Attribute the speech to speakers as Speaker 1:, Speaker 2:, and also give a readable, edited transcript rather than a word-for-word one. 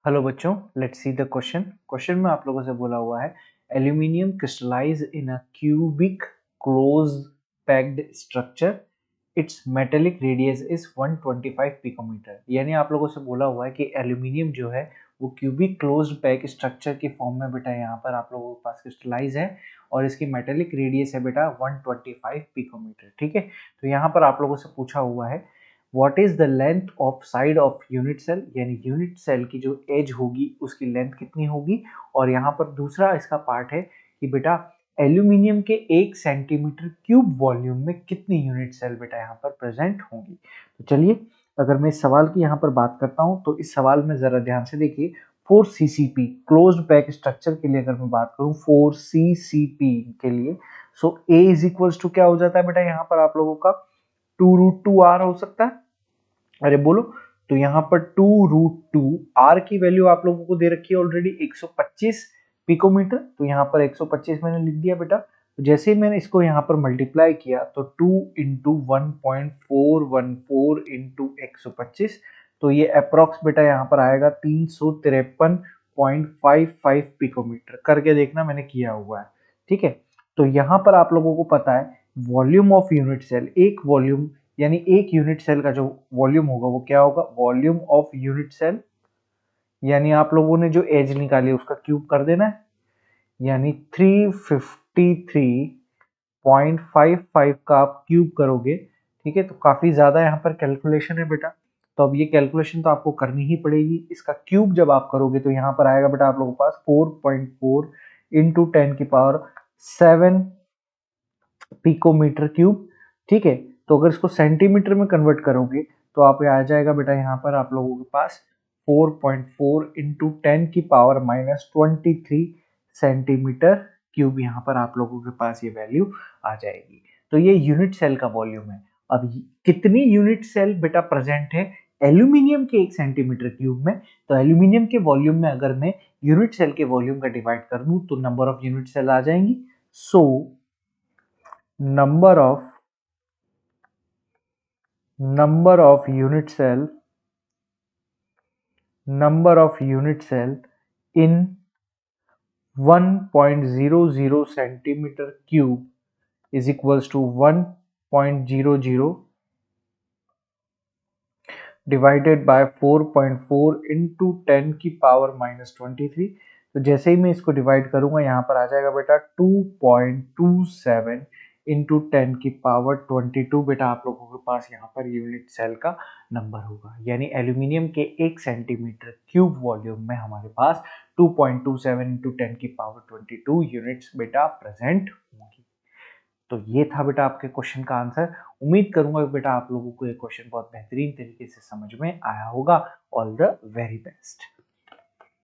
Speaker 1: Hello बच्चों, let's see the question. Question में आप लोगों से बोला हुआ है aluminium crystallise in a cubic close packed structure, its metallic radius is 125 picometre. यानी आप लोगों से बोला हुआ है कि एल्यूमिनियम जो है वो क्यूबिक क्लोज्ड पैक स्ट्रक्चर के फॉर्म में बेटा यहाँ पर आप लोगों के पास क्रिस्टलाइज है और इसकी मेटेलिक रेडियस है बेटा 125 पिकोमीटर। ठीक है, तो यहाँ पर आप लोगों से पूछा हुआ है what is the length of side of unit cell, यानी यूनिट सेल की जो एज होगी उसकी लेंथ कितनी होगी। और यहाँ पर दूसरा इसका पार्ट है कि बेटा एल्यूमिनियम के 1 सेंटीमीटर क्यूब वॉल्यूम में कितनी यूनिट सेल बेटा यहाँ पर प्रेजेंट होंगी। तो चलिए, अगर मैं इस सवाल की यहाँ पर बात करता हूँ तो इस सवाल में जरा ध्यान से देखिए। 4 CCP क्लोज्ड पैक स्ट्रक्चर के लिए अगर मैं बात करूँ 4 CCP के लिए, सो A इज इक्वल्स टू क्या हो जाता है बेटा यहाँ पर आप लोगों का 2√2R हो सकता है। अरे बोलो, तो यहाँ पर 2√2R की वैल्यू आप लोगों को दे रखी है ऑलरेडी 125 पिकोमीटर। तो यहाँ पर 125 मैंने लिख दिया बेटा। तो जैसे ही मैंने इसको यहाँ पर मल्टीप्लाई किया तो 2 इंटू 1.414 इंटू 125, तो ये अप्रोक्स बेटा यहाँ पर आएगा 353.55 पिकोमीटर। करके देखना, मैंने किया हुआ है। ठीक है, तो यहाँ पर आप लोगों को पता है वॉल्यूम ऑफ यूनिट सेल, एक वॉल्यूम यानी एक यूनिट सेल का जो वॉल्यूम होगा वो क्या होगा, वॉल्यूम ऑफ यूनिट सेल, यानी आप लोगों ने जो एज निकाली उसका क्यूब कर देना है, यानी 353.55 का आप क्यूब करोगे। ठीक है, तो काफी ज्यादा यहाँ पर कैलकुलेशन है बेटा, तो अब ये कैलकुलेशन तो आपको करनी ही पड़ेगी। इसका क्यूब जब आप करोगे तो यहाँ पर आएगा बेटा आप लोगों के पास 4.4 इंटू 10⁻7 पिकोमीटर क्यूब। ठीक है, तो अगर इसको सेंटीमीटर में कन्वर्ट करोगे तो आप आ जाएगा बेटा यहाँ पर आप लोगों के पास 4.4 इंटू 10⁻23 सेंटीमीटर क्यूब। यहाँ पर आप लोगों के पास ये वैल्यू आ जाएगी। तो ये यूनिट सेल का वॉल्यूम है। अब कितनी यूनिट सेल बेटा प्रेजेंट है एल्यूमिनियम के 1 सेंटीमीटर क्यूब में, तो एल्यूमिनियम के वॉल्यूम में अगर मैं यूनिट सेल के वॉल्यूम का डिवाइड कर दूं तो नंबर ऑफ यूनिट सेल आ जाएंगी। सो number of unit cell in 1.00 centimeter cube is equals to 1.00 divided by 4.4 into 10⁻⁻23। तो जैसे ही मैं इसको डिवाइड करूंगा यहाँ पर आ जाएगा बेटा 2.27 इंटू 10⁻22 बेटा आप लोगों के पास यहाँ पर यूनिट सेल का नंबर होगा। यानी एल्यूमिनियम के 1 सेंटीमीटर क्यूब वॉल्यूम में हमारे पास 2.27 इंटू 10⁻22 यूनिट्स बेटा प्रेजेंट होंगी। तो ये था बेटा आपके क्वेश्चन का आंसर। उम्मीद करूंगा कि बेटा आप लोगों को ये क्वेश्चन बहुत बेहतरीन तरीके से समझ में आया होगा। All the very best.